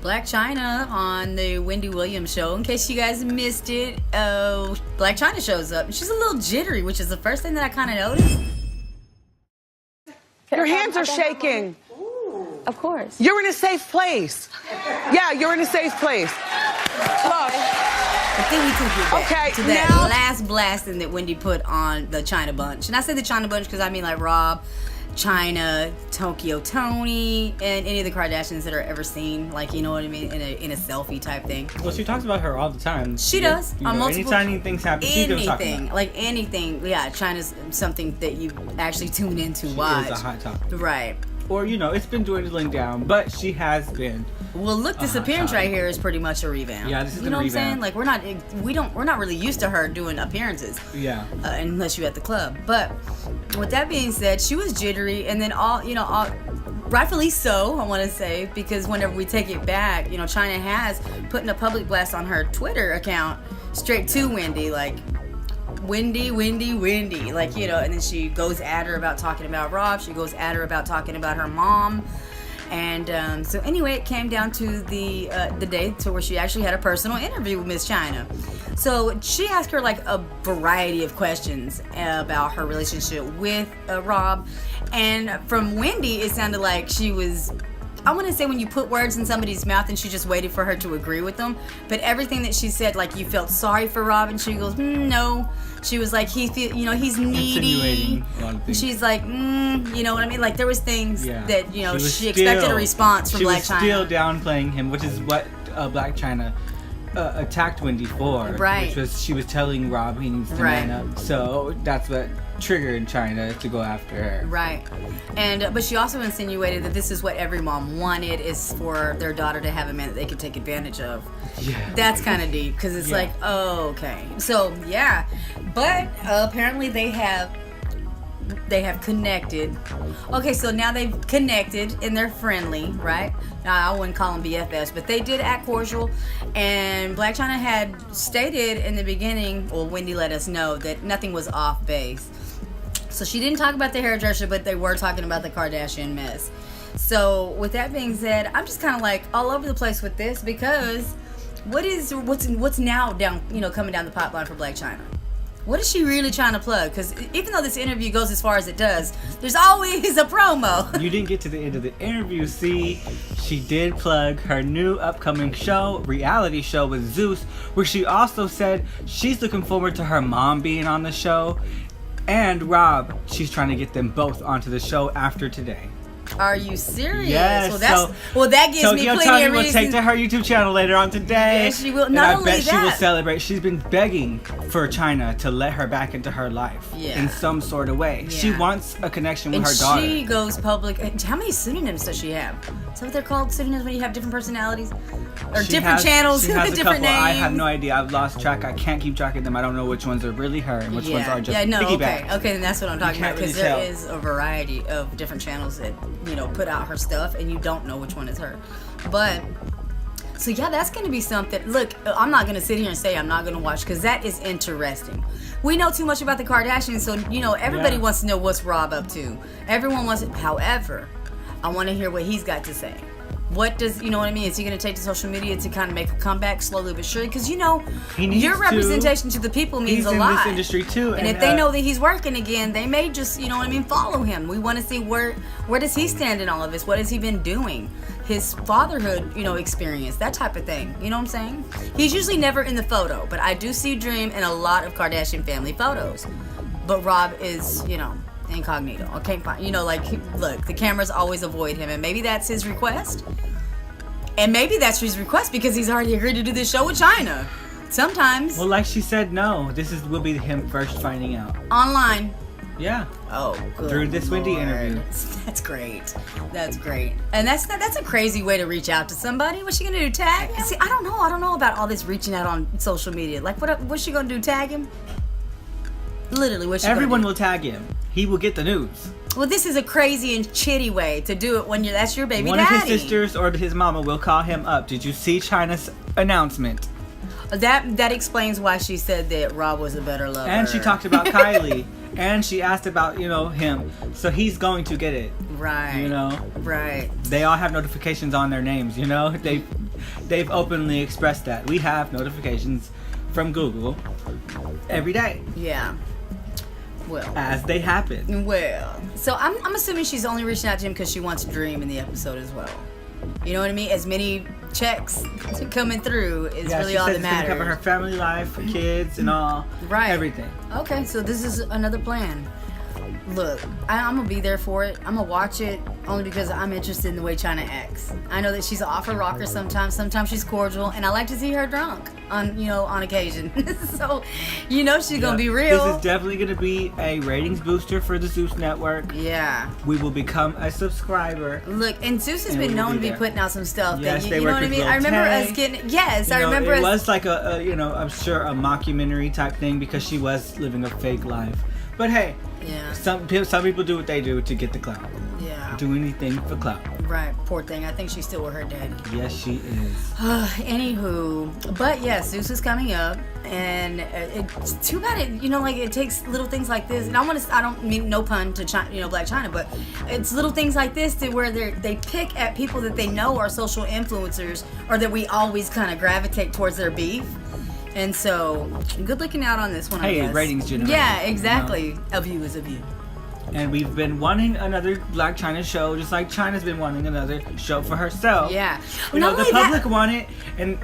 Blac Chyna on the Wendy Williams show. In case you guys missed it, Blac Chyna shows up. She's a little jittery, which is the first thing that I kind of noticed. Your hands are shaking. Of course. You're in a safe place. Yeah, you're in a safe place. Look. I think we took it back to that now, last blasting that Wendy put on the Chyna bunch. And I say the Chyna bunch because I mean like Rob, Chyna, Tokyo Tony, and any of the Kardashians that are ever seen, like, you know what I mean, in a selfie type thing. Well, she talks about her all the time. She does. On multiple, anytime things happen, she's going to talk about it. Like anything. Yeah, Chyna's something that you actually tune into, watch. She is a hot topic. Right. Or, you know, it's been dwindling down, but she has been. Well, look, this appearance right here is pretty much a revamp. Yeah, this is you know a what I'm saying? revamp. Like we're not really used to her doing appearances. Yeah. Unless you're at the club. But with that being said, she was jittery, and then all rightfully so, I want to say, because whenever we take it back, you know, Chyna has put in a public blast on her Twitter account straight to Wendy, like, Wendy, like, you know, and then she goes at her about talking about Rob. She goes at her about talking about her mom. And so anyway, it came down to the day to where she actually had a personal interview with Miss Chyna. So she asked her like a variety of questions about her relationship with Rob. And from Wendy, it sounded like she was, I want to say when you put words in somebody's mouth and she just waited for her to agree with them. But everything that she said, like, you felt sorry for Rob, and she goes, no. She was like, he's needy. She's like, you know what I mean? Like, there was things that, you know, she expected a response from Blac Chyna. She was still downplaying him, which is what Blac Chyna attacked Wendy for. Right. Which was, she was telling Rob he needs to man up. So that's what triggered Chyna to go after her. Right. And but she also insinuated that this is what every mom wanted, is for their daughter to have a man that they could take advantage of. Yeah. That's kind of deep, because it's like, oh, okay. So, yeah. But apparently they have connected. Okay, so now they've connected and they're friendly, right? Now, I wouldn't call them BFFs, but they did act cordial. And Blac Chyna had stated in the beginning, well, Wendy let us know, that nothing was off base. So she didn't talk about the hairdresser, but they were talking about the Kardashian mess. So with that being said, I'm just kind of like all over the place with this, because what's now down, you know, coming down the pipeline for Blac Chyna? What is she really trying to plug? Because even though this interview goes as far as it does, there's always a promo. You didn't get to the end of the interview. See, she did plug her new upcoming show, reality show with Zeus, where she also said she's looking forward to her mom being on the show, and Rob. She's trying to get them both onto the show after today. Are you serious? Yes. That gives me plenty of reason. Will take to her YouTube channel later on today. Yes, she will. And Not I only bet that, she will celebrate. She's been begging for Chyna to let her back into her life in some sort of way. Yeah. She wants a connection with and her daughter. She goes public. How many pseudonyms does she have? Is that what they're called? Pseudonyms when you have different personalities? Or different channels she has with a different couple. names? I have no idea. I've lost track. I can't keep track of them. I don't know which ones are really her and which ones are just piggybacks. Okay, then that's what I'm talking about, because really there is a variety of different channels that, you know, put out her stuff, and you don't know which one is her. But so yeah, that's going to be something. Look, I'm not going to sit here and say I'm not going to watch, because that is interesting. We know too much about the Kardashians, so, you know, everybody wants to know what's Rob up to. Everyone wants it. However, I want to hear what he's got to say. What does, you know what I mean? Is he going to take to social media to kind of make a comeback slowly but surely? Because, you know, your representation to the people means a lot. He's in this industry too. And if they know that he's working again, they may just, you know what I mean, follow him. We want to see where does he stand in all of this? What has he been doing? His fatherhood, you know, experience, that type of thing. You know what I'm saying? He's usually never in the photo, but I do see Dream in a lot of Kardashian family photos. But Rob is, you know, incognito. I can't find, you know, like, look, the cameras always avoid him, and maybe that's his request. And maybe that's his request because he's already agreed to do this show with Chyna. Sometimes. Well, like she said, no. This will be him first finding out. Online. Yeah. Oh, good through this Lord. Wendy interview. That's great. That's great. And that's a crazy way to reach out to somebody. What's she gonna do? Tag? See, I don't know about all this reaching out on social media. Like, what's she gonna do? Tag him? Literally, what's she gonna do? Everyone will tag him. He will get the news. Well, this is a crazy and chitty way to do it when that's your baby daddy. One of his sisters or his mama will call him up. Did you see Chyna's announcement? That explains why she said that Rob was a better lover. And she talked about Kylie. And she asked about, you know, him. So he's going to get it. Right. You know? Right. They all have notifications on their names, you know? They've openly expressed that. We have notifications from Google every day. Yeah. Well. As they happen. Well. So I'm assuming she's only reaching out to him because she wants Dream in the episode as well. You know what I mean? As many checks coming through is really all that matters. It's gonna cover her family life, her kids, and all. Right. Everything. Okay, so this is another plan. Look, I'm gonna be there for it. I'm gonna watch it only because I'm interested in the way Chyna acts. I know that she's an awful rocker sometimes. Sometimes she's cordial, and I like to see her drunk on occasion. So, she's gonna be real. This is definitely gonna be a ratings booster for the Zeus Network. Yeah. We will become a subscriber. Look, and Zeus has been known to be putting out some stuff. Yes, that you know what I mean. I remember us getting. Yes, I remember. It was like I'm sure a mockumentary type thing because she was living a fake life. But hey. Yeah. Some people do what they do to get the clout. Yeah. Do anything for clout. Right. Poor thing. I think she's still with her daddy. Yes, she is. Anywho, but yes, Zeus is coming up, and it's too bad. It takes little things like this, and I don't mean no pun to Blac Chyna, but it's little things like this to where they pick at people that they know are social influencers, or that we always kind of gravitate towards their beef. And so, good looking out on this one, I guess. Hey, ratings generate. Yeah, exactly. A view is a view. And we've been wanting another Blac Chyna show, just like Chyna's been wanting another show for herself. Yeah. The public want it, and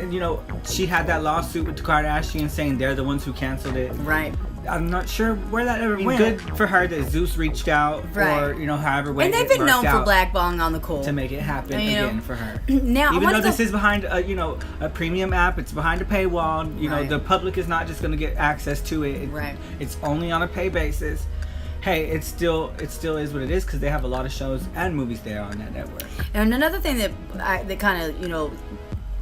she had that lawsuit with the Kardashians saying they're the ones who canceled it. Right. I'm not sure where that ever went. Good for her that Zeus reached out, right. or however way. And they've been known for blackballing on the cool to make it happen again for her. Now, even though this is behind a premium app, it's behind a paywall. The public is not just going to get access to it. Right. It's only on a pay basis. Hey, it still is what it is because they have a lot of shows and movies there on that network. And another thing that kind of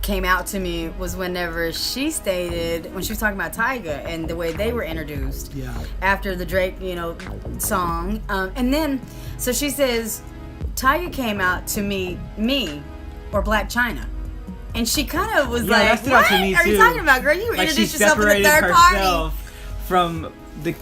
came out to me was whenever she stated, when she was talking about Tyga and the way they were introduced after the Drake song, and then so she says Tyga came out to me or Blac Chyna, and she kind of was like, what are you talking about, girl? You introduced yourself in the third party from the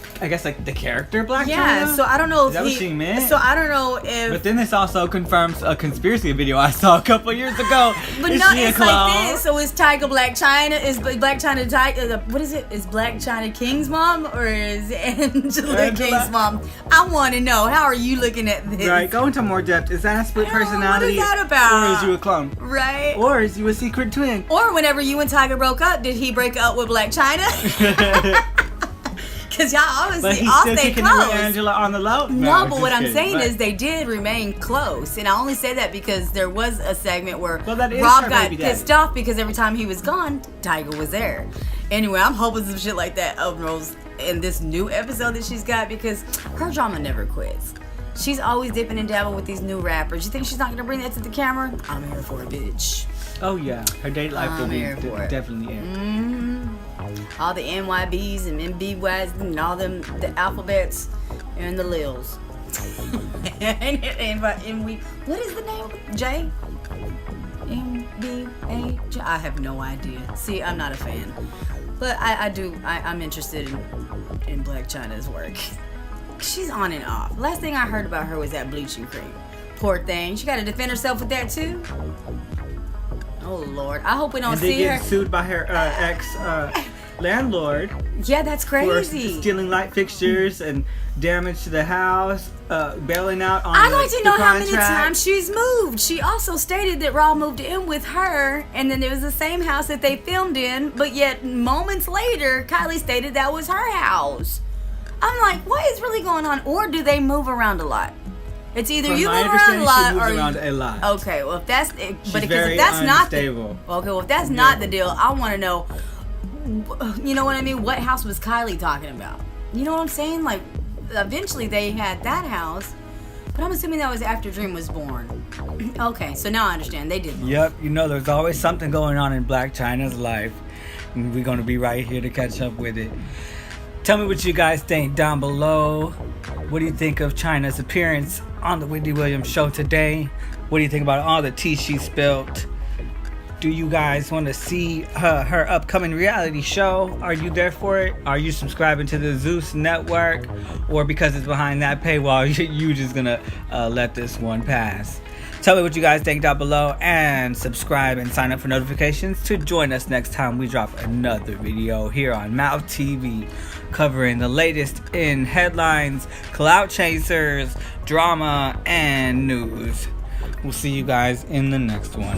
character Blac Chyna? Yeah, so I don't know if that what she meant? So I don't know if. But then this also confirms a conspiracy video I saw a couple years ago. But it's like this. So is Tyga Blac Chyna? Is Blac Chyna Tyga? What is it? Is Blac Chyna King's mom or is Angela King's mom? I want to know. How are you looking at this? Right. Go into more depth. Is that a split personality? What is that about? Or is you a clone? Right. Or is you a secret twin? Or whenever you and Tyga broke up, did he break up with Blac Chyna? Because y'all obviously all stay close. With Angela on the low. No, but what I'm saying is they did remain close, and I only say that because there was a segment where Rob got pissed off because every time he was gone, Tyga was there. Anyway, I'm hoping some shit like that unrolls in this new episode that she's got because her drama never quits. She's always dipping and dabbling with these new rappers. You think she's not gonna bring that to the camera? I'm here for it, bitch. Oh yeah, her date life will be definitely in. Mm-hmm. All the NYBs and MBYs and all them the alphabets and the Lils. and we what is the name? J? MBA? I have no idea. See, I'm not a fan. But I'm interested in Blac Chyna's work. She's on and off. Last thing I heard about her was that bleaching cream. Poor thing. She got to defend herself with that too. Oh Lord, I hope we don't see her sued by her ex landlord. Yeah, that's crazy. For stealing light fixtures and damage to the house, bailing out on I'd like to know how many times she's moved. She also stated that Rob moved in with her, and then it was the same house that they filmed in, but yet moments later, Kylie stated that was her house. I'm like, what is really going on? Or do they move around a lot? It's either you move around a lot or around a lot. Okay, well if that's but because if that's unstable. Not the, okay, well if that's not the deal, I want to know. You know what I mean? What house was Kylie talking about? You know what I'm saying? Like, eventually they had that house, but I'm assuming that was after Dream was born. Okay, so now I understand. They did. Yep, there's always something going on in Blac Chyna's life, and we're gonna be right here to catch up with it. Tell me what you guys think down below. What do you think of Chyna's appearance on the Wendy Williams show today? What do you think about all the tea she spilled? Do you guys want to see her upcoming reality show? Are you there for it? Are you subscribing to the Zeus network? Or because it's behind that paywall, you just gonna let this one pass? Tell me what you guys think down below, and subscribe and sign up for notifications to join us next time we drop another video here on Mouth TV, covering the latest in headlines, clout chasers, drama, and news. We'll see you guys in the next one.